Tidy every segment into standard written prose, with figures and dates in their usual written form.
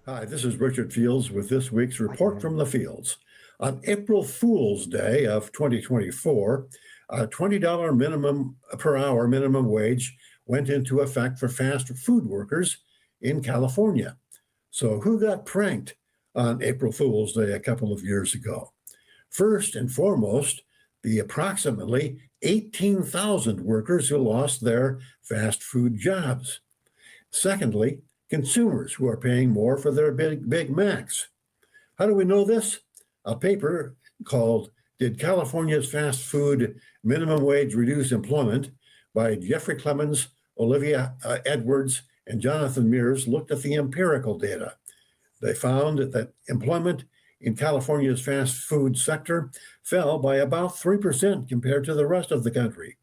Hi, this is Richard Fields with this week's Report from the Fields. On April Fool's Day of 2024, a $20 minimum per hour minimum wage went into effect for fast food workers in California. So, who got pranked on April Fool's Day a couple of years ago? First and foremost, the approximately 18,000 workers who lost their fast food jobs. Secondly, consumers who are paying more for their Big Macs. How do we know this? A paper called Did California's Fast Food Minimum Wage Reduce Employment by Jeffrey Clemens, Olivia Edwards, and Jonathan Meers looked at the empirical data. They found that employment in California's fast food sector fell by about 3% compared to the rest of the country.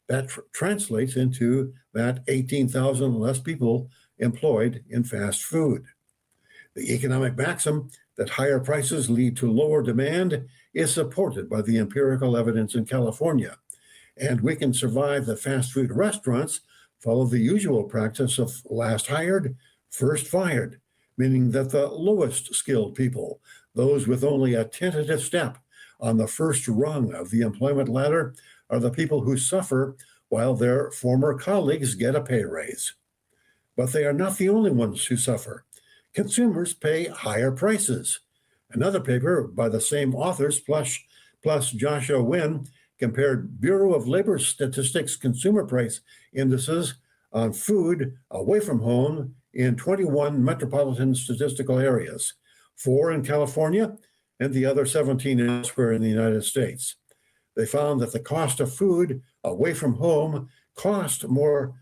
That translates into that 18,000 less people employed in fast food. The economic maxim that higher prices lead to lower demand is supported by the empirical evidence in California. And we can survive that fast food restaurants follow the usual practice of last hired, first fired, meaning that the lowest skilled people, those with only a tentative step on the first rung of the employment ladder, are the people who suffer while their former colleagues get a pay raise. But they are not the only ones who suffer. Consumers pay higher prices. Another paper by the same authors, plus Joshua Wynn, compared Bureau of Labor Statistics consumer price indices on food away from home in 21 metropolitan statistical areas, 4 in California and the other 17 elsewhere in the United States. They found that the cost of food away from home cost approximately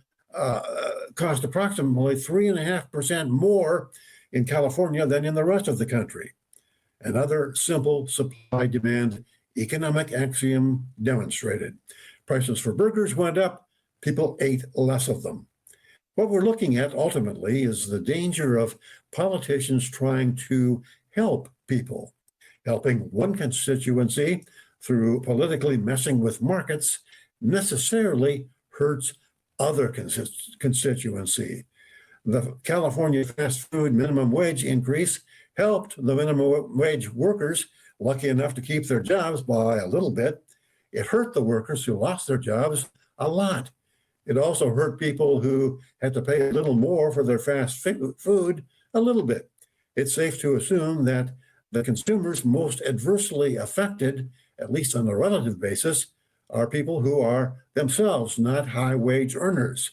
3.5% more in California than in the rest of the country. Another simple supply-demand economic axiom demonstrated. Prices for burgers went up, people ate less of them. What we're looking at ultimately is the danger of politicians trying to help people. Helping one constituency through politically messing with markets necessarily hurts other constituency. The California fast food minimum wage increase helped the minimum wage workers lucky enough to keep their jobs by a little bit. It hurt the workers who lost their jobs a lot. It also hurt people who had to pay a little more for their fast food a little bit. It's safe to assume that the consumers most adversely affected, at least on a relative basis, are people who are themselves not high wage earners.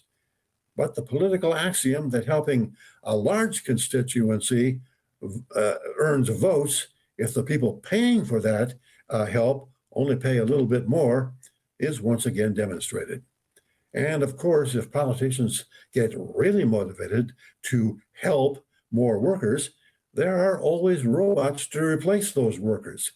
But the political axiom that helping a large constituency earns votes if the people paying for that help only pay a little bit more is once again demonstrated. And of course, if politicians get really motivated to help more workers, there are always robots to replace those workers.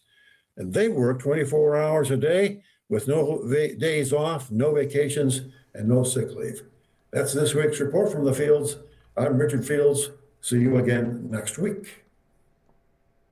And they work 24 hours a day with no days off, no vacations, and no sick leave. That's this week's Report from the Fields. I'm Richard Fields. See you again next week.